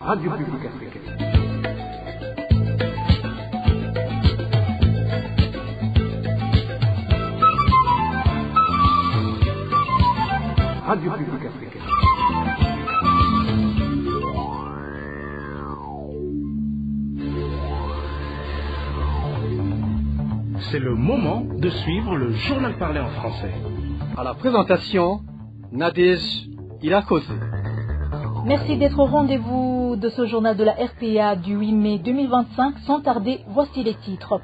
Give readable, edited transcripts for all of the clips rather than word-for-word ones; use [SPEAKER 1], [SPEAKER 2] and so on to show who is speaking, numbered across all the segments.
[SPEAKER 1] Radio Publique Africaine. Radio Publique Africaine.
[SPEAKER 2] C'est le moment de suivre le journal parlé en français.
[SPEAKER 3] À la présentation, Nadège Ilakose.
[SPEAKER 4] Merci d'être au rendez-vous de ce journal de la RPA du 8 mai 2025. Sans tarder, voici les titres.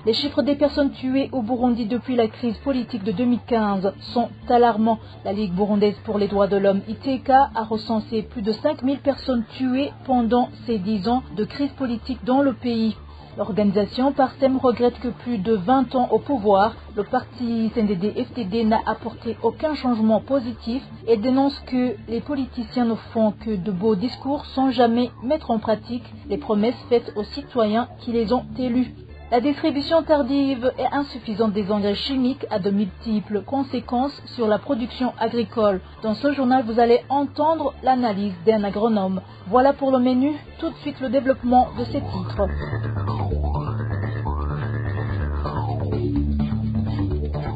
[SPEAKER 4] Les chiffres des personnes tuées au Burundi depuis la crise politique de 2015 sont alarmants. La Ligue burundaise pour les droits de l'homme, ITK, a recensé plus de 5000 personnes tuées pendant ces 10 ans de crise politique dans le pays. L'organisation Parsem regrette que plus de 20 ans au pouvoir, le parti CNDD-FDD n'a apporté aucun changement positif et dénonce que les politiciens ne font que de beaux discours sans jamais mettre en pratique les promesses faites aux citoyens qui les ont élus. La distribution tardive et insuffisante des engrais chimiques a de multiples conséquences sur la production agricole. Dans ce journal, vous allez entendre l'analyse d'un agronome. Voilà pour le menu. Tout de suite, le développement de ces titres.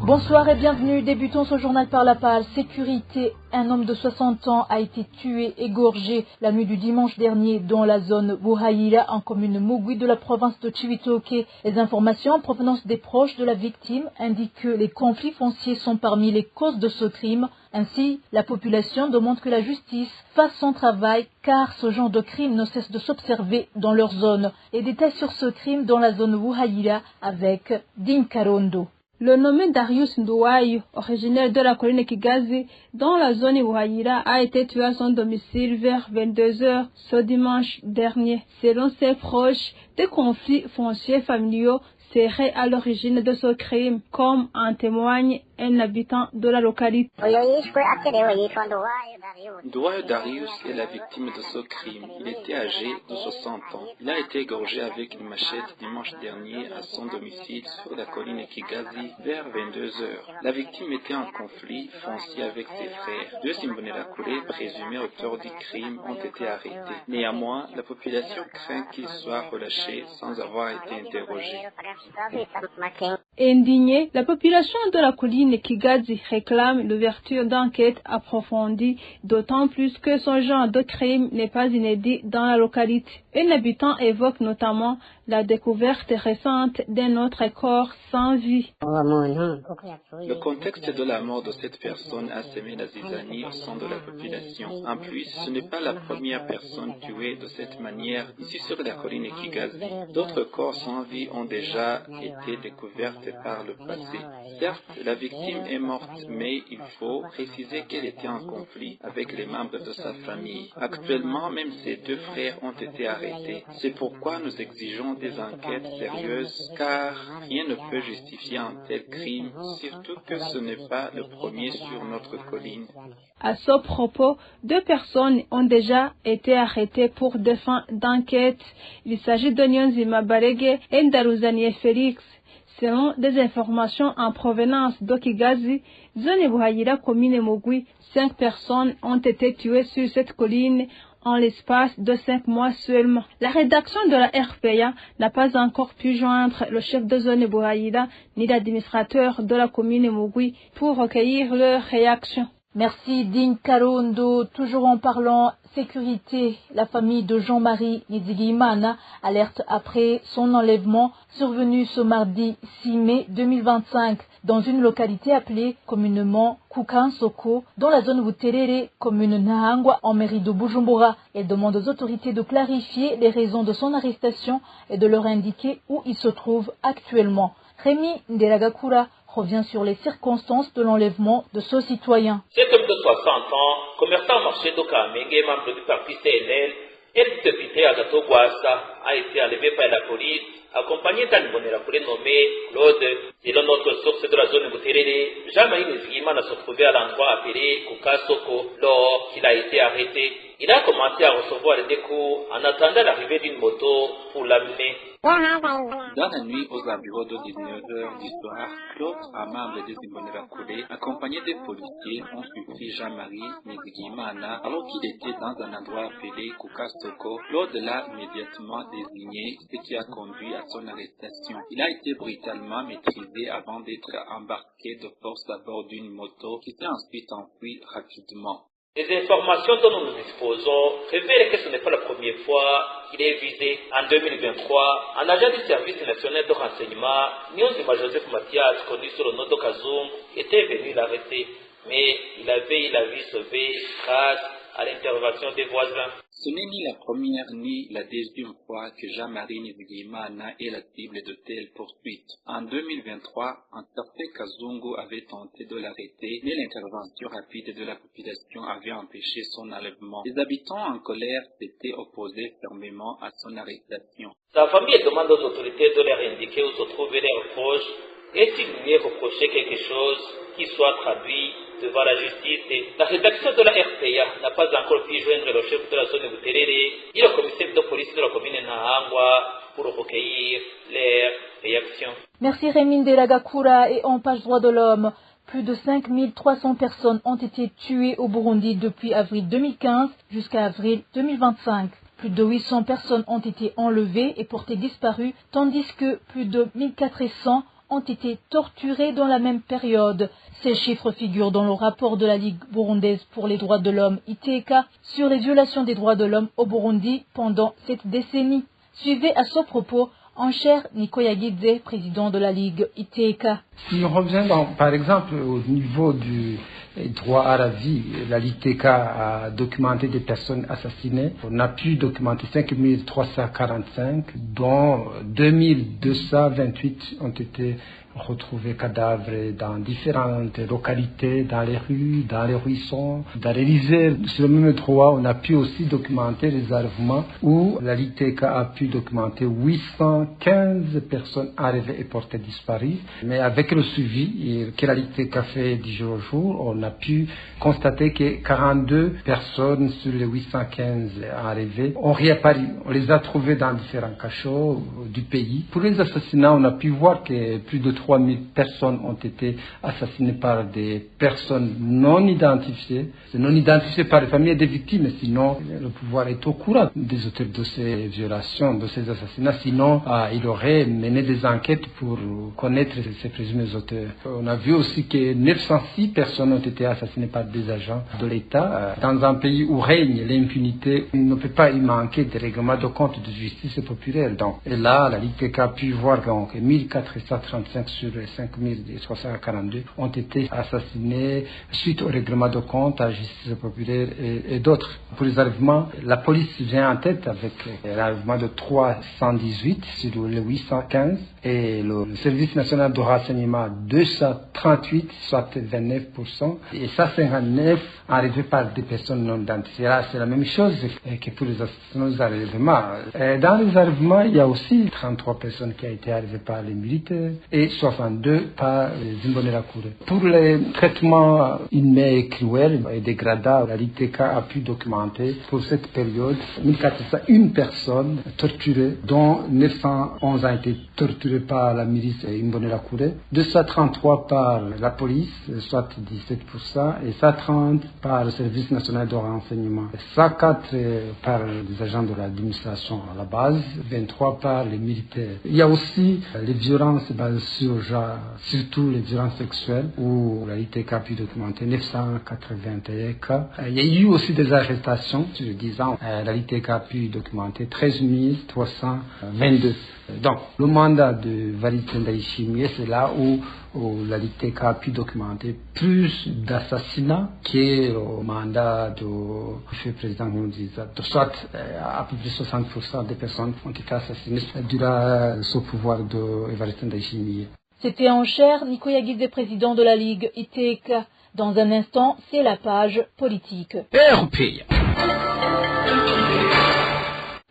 [SPEAKER 4] Bonsoir et bienvenue. Débutons ce journal par la page sécurité. Un homme de 60 ans a été tué, égorgé la nuit du dimanche dernier dans la zone Buhayira, en commune Mugwi de la province de Cibitoke. Les informations en provenance des proches de la victime indiquent que les conflits fonciers sont parmi les causes de ce crime. Ainsi, la population demande que la justice fasse son travail car ce genre de crime ne cesse de s'observer dans leur zone. Les détails sur ce crime dans la zone Buhayira avec Dinkarondo.
[SPEAKER 5] Le nommé Darius Ndouaï, originaire de la colline Kigazi, dans la zone Iwahira, a été tué à son domicile vers 22h ce dimanche dernier. Selon ses proches, des conflits fonciers familiaux seraient à l'origine de ce crime, comme en témoigne un habitant de la localité.
[SPEAKER 6] Ndouaï Darius est la victime de ce crime. Il était âgé de 60 ans. Il a été égorgé avec une machette dimanche dernier à son domicile sur la colline Kigazi vers 22h. La victime était en conflit foncier avec ses frères. Deux Imbonerakure, présumés auteurs du crime, ont été arrêtés. Néanmoins, la population craint qu'ils soient relâchés sans avoir été interrogés.
[SPEAKER 5] Indignée, la population de la colline Kigazi réclame l'ouverture d'enquêtes approfondies, d'autant plus que ce genre de crime n'est pas inédit dans la localité. Un habitant évoque notamment la découverte récente d'un autre corps sans vie.
[SPEAKER 6] Le contexte de la mort de cette personne a semé la zizanie au sein de la population. En plus, ce n'est pas la première personne tuée de cette manière ici sur la colline Kigazi. D'autres corps sans vie ont déjà été découverts par le passé. Certes, la victime est morte, mais il faut préciser qu'elle était en conflit avec les membres de sa famille. Actuellement, même ses deux frères ont été arrêtés. C'est pourquoi nous exigeons des enquêtes sérieuses, car rien ne peut justifier un tel crime, surtout que ce n'est pas le premier sur notre colline.
[SPEAKER 5] À ce propos, 2 personnes ont déjà été arrêtées pour des fins d'enquête. Il s'agit de Nyonzima Barege et Ndaruzanie Félix. Selon des informations en provenance d'Okigazi, zone Buhayira, commune Mugwi, 5 personnes ont été tuées sur cette colline en l'espace de 5 mois seulement. La rédaction de la RPA n'a pas encore pu joindre le chef de zone Buhayira ni l'administrateur de la commune Mugwi pour recueillir leurs réactions.
[SPEAKER 4] Merci Din Karondo. Toujours en parlant sécurité, la famille de Jean-Marie Nizigimana alerte après son enlèvement survenu ce mardi 6 mai 2025 dans une localité appelée communément Kukansoko, dans la zone Buterere, commune Nahangwa, en mairie de Bujumbura. Elle demande aux autorités de clarifier les raisons de son arrestation et de leur indiquer où il se trouve actuellement. Rémi Nderagakura revient sur les circonstances de l'enlèvement de ce citoyen.
[SPEAKER 7] Cet homme de 60 ans, commerçant au marché de Kamenge, membre du parti CNL, est député à Gatogwasa, a été enlevé par la police, accompagné d'un Imbonerakure nommé Claude. Selon notre source de la zone Buterere, Jean-Marie Nizigimana se trouvait à l'endroit appelé Kukasoko lors qu'il a été arrêté. Il a commencé à recevoir des coups en attendant l'arrivée d'une moto pour l'amener.
[SPEAKER 6] Dans la nuit aux environs de 19h du soir, Claude, un membre des Imbonerakure, accompagné des policiers, ont suivi Jean-Marie Nizigimana alors qu'il était dans un endroit appelé Kukasoko. Claude l'a immédiatement désigné, ce qui a conduit à son arrestation. Il a été brutalement maîtrisé avant d'être embarqué de force à bord d'une moto qui s'est ensuite enfuie rapidement.
[SPEAKER 7] Les informations dont nous disposons révèlent que ce n'est pas la première fois qu'il est visé. En 2023, un agent du service national de renseignement, Niyonzima Joseph Mathias, connu sous le nom de Kazum, était venu l'arrêter. Mais il avait eu la vie sauvée grâce à l'intervention des voisins.
[SPEAKER 6] Ce n'est ni la première ni la deuxième fois que Jean-Marie Nizigimana est la cible de telles poursuites. En 2023, un certain Kazungu avait tenté de l'arrêter, mais l'intervention rapide de la population avait empêché son enlèvement. Les habitants en colère s'étaient opposés fermement à son arrestation.
[SPEAKER 7] Sa famille demande aux autorités de leur indiquer où se trouvaient leurs proches et s'il lui est reproché quelque chose qui soit traduit devant la justice. La rédaction de la RPA n'a pas encore pu joindre le chef de la zone de Buterere et le commissaire de police de la commune Nahangwa pour recueillir leurs réactions.
[SPEAKER 4] Merci Rémine Delagakura. Et en page droit de l'homme, plus de 5300 personnes ont été tuées au Burundi depuis avril 2015 jusqu'à avril 2025. Plus de 800 personnes ont été enlevées et portées disparues, tandis que plus de 1400 ont été torturés dans la même période. Ces chiffres figurent dans le rapport de la Ligue burundaise pour les droits de l'homme, ITK, sur les violations des droits de l'homme au Burundi pendant cette décennie. Suivez à ce propos Enchère Nikoyagidze, président de la Ligue ITK.
[SPEAKER 1] Si on revient par exemple au niveau du droit à la vie, la LITK a documenté des personnes assassinées. On a pu documenter 5345, dont 2228 ont été retrouvés cadavres dans différentes localités, dans les rues, dans les ruisseaux, dans les rizières. Sur le même droit, on a pu aussi documenter les enlèvements où la LITK a pu documenter 815 personnes arrivées et portées disparues. Mais avec le suivi que la LITK fait du jour au jour, on a pu constater que 42 personnes sur les 815 arrivées ont réapparu. On les a trouvées dans différents cachots du pays. Pour les assassinats, on a pu voir que plus de 3000 personnes ont été assassinées par des personnes non identifiées. C'est non identifié par les familles des victimes, sinon le pouvoir est au courant des auteurs de ces violations, de ces assassinats. Sinon, il aurait mené des enquêtes pour connaître ces présumés auteurs. On a vu aussi que 906 personnes ont été assassinées par des agents de l'État. Dans un pays où règne l'impunité, il ne peut pas y manquer de règlement de compte de justice populaire. Donc, et là, la Ligue a pu voir que 1435 sur les 5342 ont été assassinés suite au règlement de compte à la justice populaire et d'autres. Pour les enlèvements, la police vient en tête avec l'enlèvement de 318 sur les 815 et le service national de renseignement 238, soit 29%, et 159 enlevés par des personnes non identifiées. Là, c'est la même chose que pour les enlèvements. Dans les enlèvements, il y a aussi 33 personnes qui ont été enlevées par les militaires et 62 par les Imbonerakure. Pour les traitements inhumains et cruels et dégradants, la LITK a pu documenter pour cette période 1401 personnes torturées, dont 911 ont été torturées par la milice Imbonerakure, 233 par la police, soit 17%, et 130 par le service national de renseignement, 104 par les agents de l'administration à la base, 23 par les militaires. Il y a aussi les violences basées sur genre, surtout les violences sexuelles, où la LITK a pu documenter 981 cas. Il y a eu aussi des arrestations, sur 10 ans, la LITK a pu documenter 13 322. Donc, le mandat de Evariste Ndayishimiye, c'est là où la LITK a pu documenter plus d'assassinats que le mandat du président Nkurunziza. Soit à peu près 60% des personnes ont été assassinées durant ce pouvoir de Evariste Ndayishimiye.
[SPEAKER 4] C'était Enchère Nikoyagidze, président de la Ligue ITK. Dans un instant, c'est la page politique.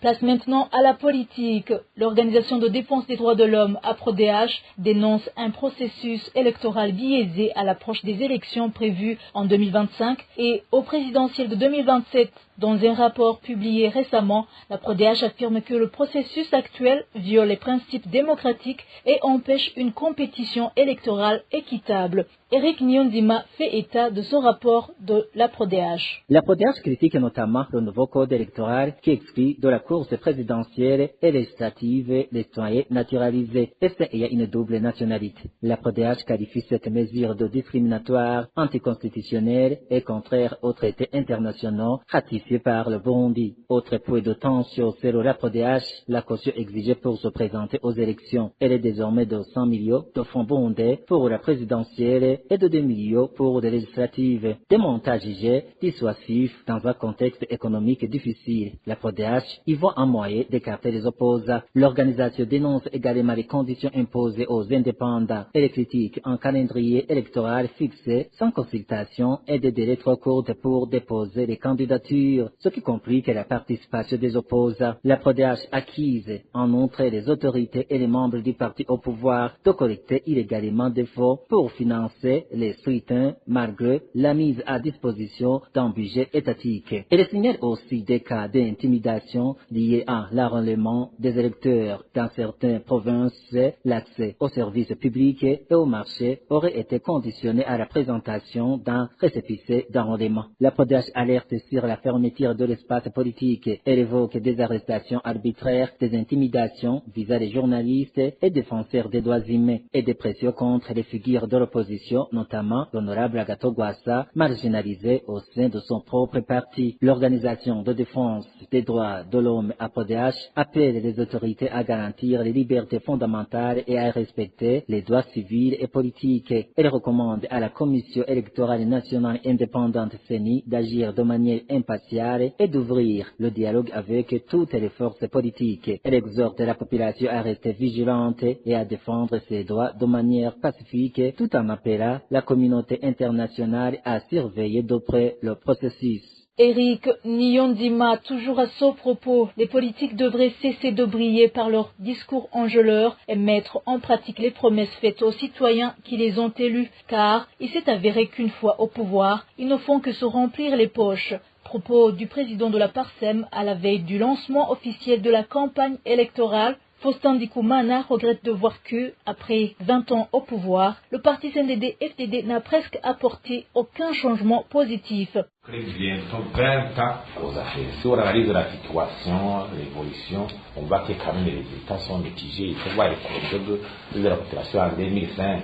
[SPEAKER 4] Place maintenant à la politique. L'Organisation de défense des droits de l'homme, APRODH, dénonce un processus électoral biaisé à l'approche des élections prévues en 2025 et au présidentiel de 2027. Dans un rapport publié récemment, l'APRODH affirme que le processus actuel viole les principes démocratiques et empêche une compétition électorale équitable. Eric Nyondima fait état de ce rapport de l'APRODH.
[SPEAKER 8] L'APRODH critique notamment le nouveau code électoral qui exclut de la course présidentielle et législative les citoyens naturalisés et ayant une double nationalité. L'APRODH qualifie cette mesure de discriminatoire, anticonstitutionnelle et contraire aux traités internationaux ratifiés par le Burundi. Autre point de tension selon l'APRODH, la caution exigée pour se présenter aux élections. Elle est désormais de 100 millions de francs burundais pour la présidentielle et de 2 millions pour les législatives. Des montages jugés dissuasifs dans un contexte économique difficile. L'APRODH y voit un moyen d'écarter les opposants. L'organisation dénonce également les conditions imposées aux indépendants et les critiques un calendrier électoral fixé sans consultation et des délais trop courts pour déposer les candidatures, ce qui complique la participation des opposants. L'APRODH accuse en outre les autorités et les membres du parti au pouvoir de collecter illégalement des fonds pour financer les scrutins malgré la mise à disposition d'un budget étatique. Elle signale aussi des cas d'intimidation liés à l'enrôlement des électeurs. Dans certaines provinces, l'accès aux services publics et au marché aurait été conditionné à la présentation d'un récépissé d'enrôlement. L'APRODH alerte sur la fermeture de l'espace politique. Elle évoque des arrestations arbitraires, des intimidations visant les journalistes et défenseurs des droits humains et des pressions contre les figures de l'opposition, notamment l'honorable Agathon Rwasa, marginalisé au sein de son propre parti. L'Organisation de défense des droits de l'homme APRODH appelle les autorités à garantir les libertés fondamentales et à respecter les droits civils et politiques. Elle recommande à la Commission électorale nationale indépendante CENI d'agir de manière impartiale et d'ouvrir le dialogue avec toutes les forces politiques. Elle exhorte la population à rester vigilante et à défendre ses droits de manière pacifique tout en appelant la communauté internationale à surveiller de près le processus.
[SPEAKER 4] Eric Nyondima, toujours à ce propos, les politiques devraient cesser de briller par leurs discours enjôleurs et mettre en pratique les promesses faites aux citoyens qui les ont élus, car il s'est avéré qu'une fois au pouvoir, ils ne font que se remplir les poches. Propos du président de la PARSEM à la veille du lancement officiel de la campagne électorale. Faustin Ndikumana regrette de voir que, après 20 ans au pouvoir, le parti CNDD-FDD n'a presque apporté aucun changement positif.
[SPEAKER 9] Bientôt 20 ans aux affaires. Si on analyse la situation, l'évolution, on voit que quand même les résultats sont mitigés. Il faut voir les comptes de la population en 2005,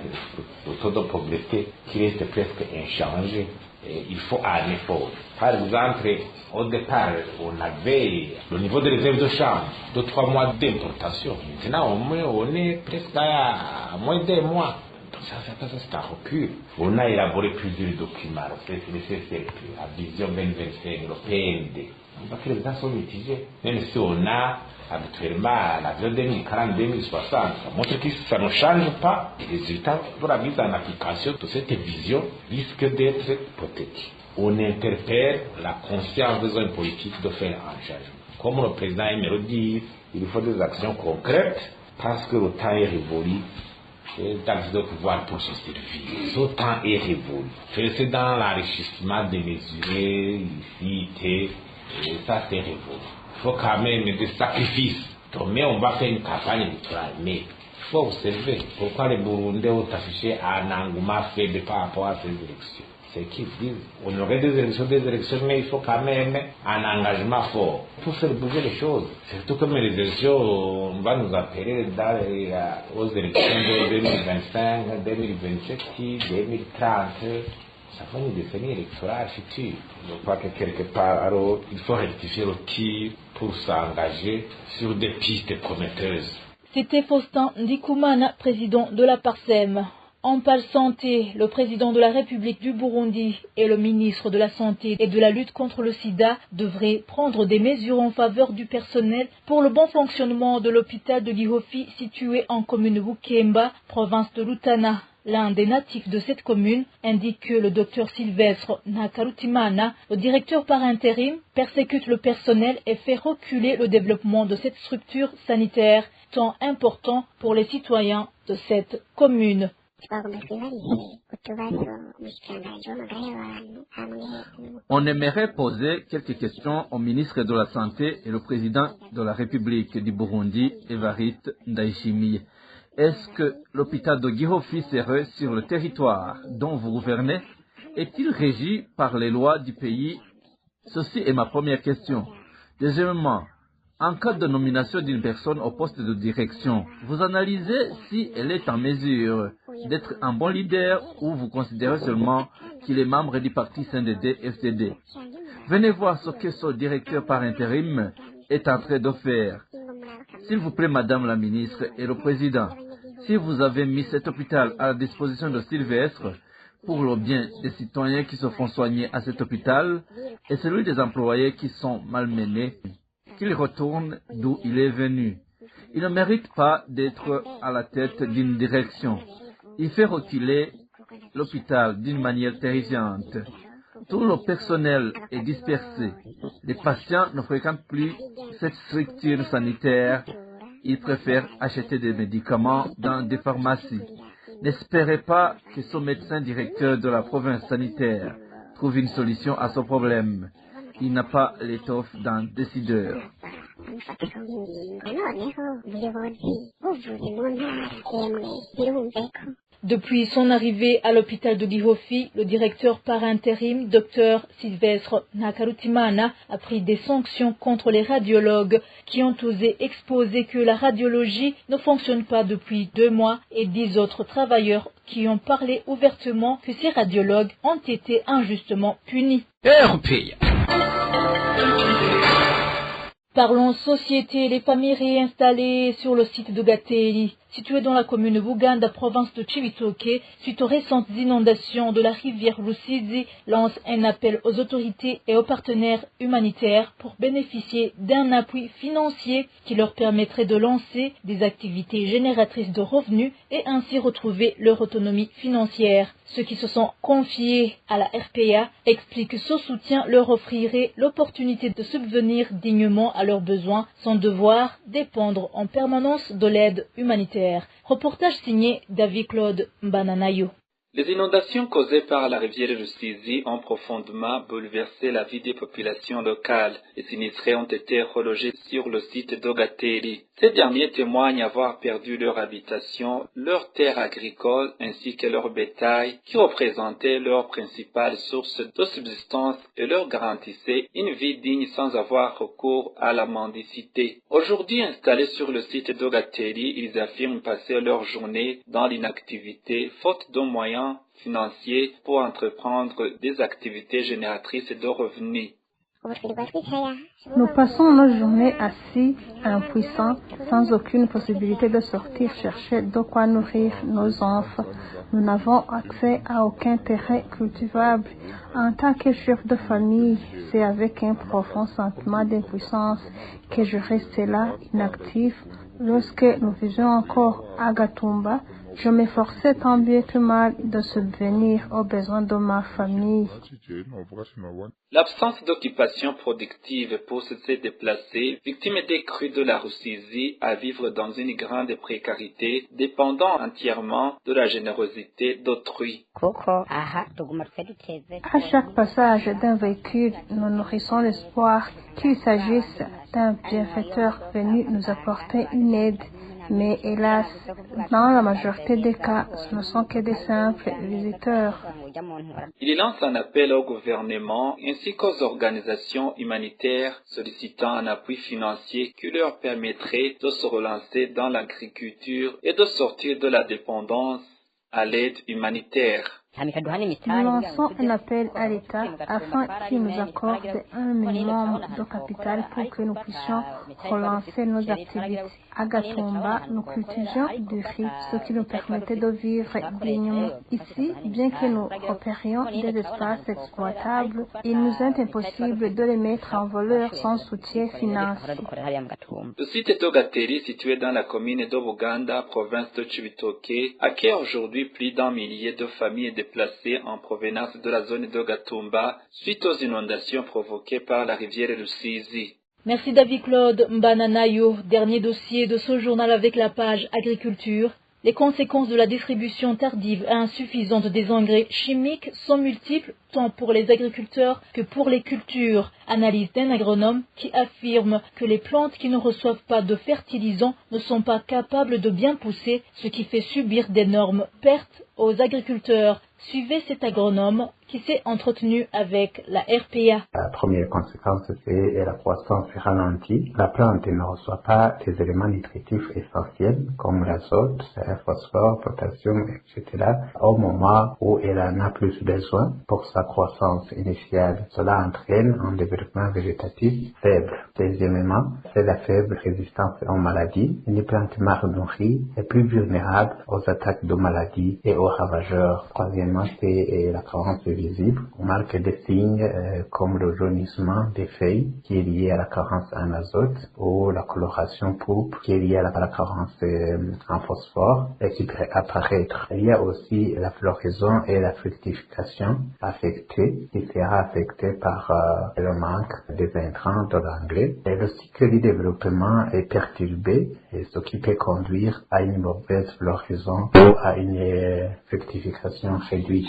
[SPEAKER 9] le taux de pauvreté qui reste presque inchangé. Et il faut un effort. Par exemple, au départ, on avait le niveau de réserve de change de 3 mois d'importation. Maintenant, au moins, on est presque à moins d'1 mois. Donc ça c'est un recul. On a élaboré plusieurs documents, le CCP, la vision 2025, le PND. On voit que les résultats sont mitigés. Même si on a habituellement la vision 2040-2060, ça montre que ça ne change pas. Les résultats pour la mise en application de cette vision risquent d'être hypothétiques. On interpelle la conscience des hommes politiques de faire un changement. Comme le président aime le dire, il faut des actions concrètes parce que le temps est révolu. Et dans de pouvoir pour se servir. Ce temps est révolu. C'est dans l'enrichissement démesuré, ici, et ça c'est révolu. Il faut quand même des sacrifices. Mais on va faire une campagne électorale. Mais il faut observer pourquoi les Burundais ont affiché un engouement faible par rapport à ces élections. C'est qu'ils disent, on aurait des élections, mais il faut quand même un engagement fort pour faire bouger les choses. Surtout comme les élections, on va nous appeler aux élections de 2025, 2027, 2030. Ça va une décennie électorale future. Je crois que quelque part, alors, il faut rectifier le tir pour s'engager sur des pistes prometteuses.
[SPEAKER 4] C'était Faustin Ndikumana, président de la PARSEM. En pâle santé, le président de la République du Burundi et le ministre de la Santé et de la lutte contre le sida devraient prendre des mesures en faveur du personnel pour le bon fonctionnement de l'hôpital de Gihofi situé en commune Bukemba, province de Rutana. L'un des natifs de cette commune indique que le docteur Sylvestre Nakarutimana, le directeur par intérim, persécute le personnel et fait reculer le développement de cette structure sanitaire, tant important pour les citoyens de cette commune.
[SPEAKER 10] On aimerait poser quelques questions au ministre de la Santé et le président de la République du Burundi, Evariste Ndayishimiye. Est-ce que l'hôpital de Gihofi serait sur le territoire dont vous gouvernez? Est-il régi par les lois du pays? Ceci est ma première question. Deuxièmement, en cas de nomination d'une personne au poste de direction, vous analysez si elle est en mesure d'être un bon leader ou vous considérez seulement qu'il est membre du parti CNDD-FDD. Venez voir ce que ce directeur par intérim est en train de faire. S'il vous plaît, Madame la ministre et le président, si vous avez mis cet hôpital à la disposition de Sylvestre pour le bien des citoyens qui se font soigner à cet hôpital et celui des employés qui sont malmenés, qu'il retourne d'où il est venu. Il ne mérite pas d'être à la tête d'une direction. Il fait reculer l'hôpital d'une manière terrifiante. Tout le personnel est dispersé. Les patients ne fréquentent plus cette structure sanitaire. Ils préfèrent acheter des médicaments dans des pharmacies. N'espérez pas que ce médecin directeur de la province sanitaire trouve une solution à ce problème. Il n'a pas l'étoffe d'un décideur.
[SPEAKER 4] Depuis son arrivée à l'hôpital de Gihofi, le directeur par intérim, Dr Sylvestre Nakarutimana, a pris des sanctions contre les radiologues qui ont osé exposer que la radiologie ne fonctionne pas depuis 2 mois et 10 autres travailleurs qui ont parlé ouvertement que ces radiologues ont été injustement punis. Parlons société, les familles réinstallées sur le site de Gateli, situé dans la commune Buganda, province de Cibitoke, suite aux récentes inondations de la rivière Rusizi, lancent un appel aux autorités et aux partenaires humanitaires pour bénéficier d'un appui financier qui leur permettrait de lancer des activités génératrices de revenus et ainsi retrouver leur autonomie financière. Ceux qui se sont confiés à la RPA expliquent que ce soutien leur offrirait l'opportunité de subvenir dignement à leurs besoins sans devoir dépendre en permanence de l'aide humanitaire. Reportage signé David Claude Mbananayo.
[SPEAKER 6] Les inondations causées par la rivière Rusizi ont profondément bouleversé la vie des populations locales. Les sinistrés ont été relogés sur le site d'Ogateli. Ces derniers témoignent avoir perdu leur habitation, leurs terres agricoles ainsi que leur bétail qui représentaient leur principale source de subsistance et leur garantissaient une vie digne sans avoir recours à la mendicité. Aujourd'hui installés sur le site d'Ogateli, ils affirment passer leur journée dans l'inactivité faute de moyens financiers pour entreprendre des activités génératrices de revenus.
[SPEAKER 5] Nous passons nos journées assis, impuissants, sans aucune possibilité de sortir chercher de quoi nourrir nos enfants. Nous n'avons accès à aucun terrain cultivable. En tant que chef de famille, c'est avec un profond sentiment d'impuissance que je restais là, inactif. Lorsque nous vivions encore à Gatumba, je m'efforçais tant bien que mal de subvenir aux besoins de ma famille.
[SPEAKER 6] L'absence d'occupation productive pousse ces déplacés, victimes des crues de la Rusizi, à vivre dans une grande précarité, dépendant entièrement de la générosité d'autrui.
[SPEAKER 5] À chaque passage d'un véhicule, nous nourrissons l'espoir qu'il s'agisse d'un bienfaiteur venu nous apporter une aide. Mais hélas, dans la majorité des cas, ce ne sont que des simples visiteurs.
[SPEAKER 6] Il lance un appel au gouvernement ainsi qu'aux organisations humanitaires sollicitant un appui financier qui leur permettrait de se relancer dans l'agriculture et de sortir de la dépendance à l'aide humanitaire.
[SPEAKER 5] Nous lançons un appel à l'État afin qu'il nous accorde un minimum de capital pour que nous puissions relancer nos activités. À Gatumba, nous cultivions du riz, ce qui nous permettait de vivre dignement. Ici, bien que nous opérions des espaces exploitables, il nous est impossible de les mettre en valeur sans soutien financier.
[SPEAKER 6] Le site Togateri, situé dans la commune d'Obuganda, province de Chibitoke, accueille aujourd'hui plus d'un millier de familles déplacées en provenance de la zone de Gatumba suite aux inondations provoquées par la rivière Rusizi.
[SPEAKER 4] Merci David Claude Mbananayo. Dernier dossier de ce journal avec la page agriculture. Les conséquences de la distribution tardive et insuffisante des engrais chimiques sont multiples tant pour les agriculteurs que pour les cultures. Analyse d'un agronome qui affirme que les plantes qui ne reçoivent pas de fertilisants ne sont pas capables de bien pousser, ce qui fait subir d'énormes pertes aux agriculteurs. Suivez cet agronome qui s'est entretenu avec la RPA.
[SPEAKER 11] La première conséquence, c'est la croissance ralentie. La plante ne reçoit pas des éléments nutritifs essentiels comme l'azote, le phosphore, potassium, etc. au moment où elle en a plus besoin pour sa croissance initiale. Cela entraîne un développement végétatif faible. Deuxièmement, c'est la faible résistance aux maladies. Une plante mal nourrie est plus vulnérable aux attaques de maladies et aux ravageurs. Troisièmement, c'est la carence visible. On marque des signes comme le jaunissement des feuilles qui est lié à la carence en azote ou la coloration pourpre qui est liée à la carence en phosphore et qui peut apparaître. Il y a aussi la floraison et la fructification affectée qui sera affectée par le manque des intrants de l'engrais. Et le cycle du développement est perturbé, et ce qui peut conduire à une mauvaise floraison ou à une fructification réduite.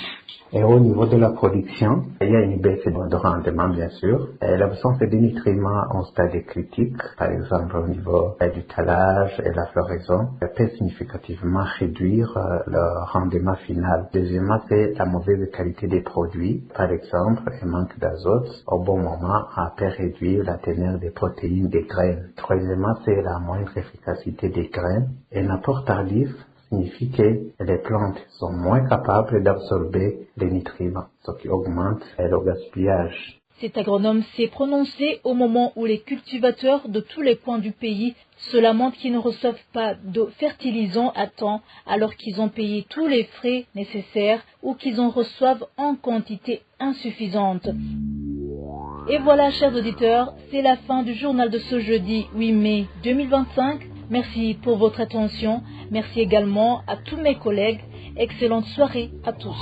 [SPEAKER 11] Et au niveau de la production, il y a une baisse de rendement, bien sûr. L'absence de nutriments en stade critique, par exemple au niveau du talage et la floraison, peut significativement réduire le rendement final. Deuxièmement, c'est la mauvaise qualité des produits. Par exemple, un manque d'azote au bon moment peut réduire la teneur des protéines des graines. Troisièmement, c'est la moindre efficacité des graines. Et l'apport tardif signifie que les plantes sont moins capables d'absorber les nutriments, ce qui augmente le gaspillage.
[SPEAKER 4] Cet agronome s'est prononcé au moment où les cultivateurs de tous les coins du pays se lamentent qu'ils ne reçoivent pas de fertilisants à temps alors qu'ils ont payé tous les frais nécessaires ou qu'ils en reçoivent en quantité insuffisante. Et voilà, chers auditeurs, c'est la fin du journal de ce jeudi 8 mai 2025. Merci pour votre attention. Merci également à tous mes collègues. Excellente soirée à tous.